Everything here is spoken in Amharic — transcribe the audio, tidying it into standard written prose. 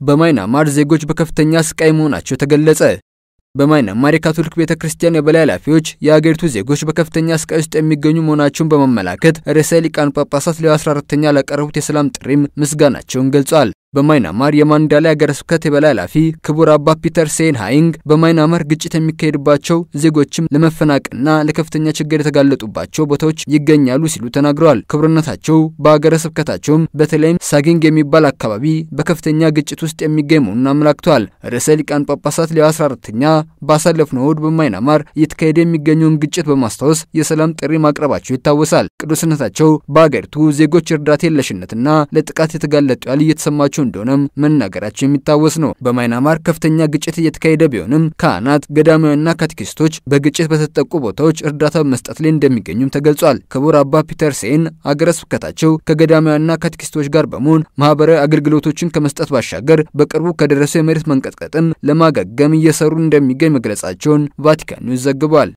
በማይናማር ዜጎች በከፍተኛ ስቃይ መሆናቸው ተገለጸ። በማይናማር የካቶሊክ ቤተክርስቲያን የበላይ ኃላፊዎች የአገሪቱ ዜጎች በከፍተኛ ስቃይ ውስጥ የሚገኙ መሆናቸውን በመመላከት ርዕሰ ሊቃነ ጳጳሳት ሌዮ 14ኛ ላቀረቡት የሰላም ጥሪም ምስጋናቸውን ገልጸዋል። በማይናማር የማንዳላ ሀገረ ስብከት የበላይ ኃላፊ ክቡር አባ ፒተር ሴን ሃይንግ በማይናማር ግጭት የሚካሄድባቸው ዜጎችም ለመፈናቀልና ለከፍተኛ ችግር የተጋለጡባቸው ቦታዎች ይገኛሉ ሲሉ ተናግረዋል። ክቡርነታቸው በሀገረ ስብከታቸውም በተለይም ሳጊንግ የሚባል አካባቢ በከፍተኛ ግጭት ውስጥ የሚገኝ መሆኑን አመላክተዋል። ርዕሰ ሊቃነ ጳጳሳት ሌዮ 14ኛ ባሳለፍነው እሁድ በማይናማር እየተካሄደ የሚገኘውን ግጭት በማስታወስ የሰላም ጥሪ ማቅረባቸው ይታወሳል። ቅዱስነታቸው በአገሪቱ ዜጎች እርዳታ የለሽነትና ለጥቃት የተጋለጡ ያለ እየተሰማቸው እንደሆነም መናገራቸው የሚታወስ ነው። በማይናማር ከፍተኛ ግጭት እየተካሄደ ቢሆንም ካህናት፣ ገዳማውያንና ካቴኪስቶች በግጭት በተጠቁ ቦታዎች እርዳታ በመስጠት ላይ እንደሚገኙም ተገልጿል። ክቡር አባ ፒተር ሴን ሀገረ ስብከታቸው ከገዳማውያንና ካቴኪስቶች ጋር በመሆን ማህበራዊ አገልግሎቶችን ከመስጠት ባሻገር በቅርቡ ከደረሰው የመሬት መንቀጥቀጥም ለማገገም እየሰሩ እንደሚገኝ መግለጻቸውን ቫቲካን ኒውስ ዘግቧል።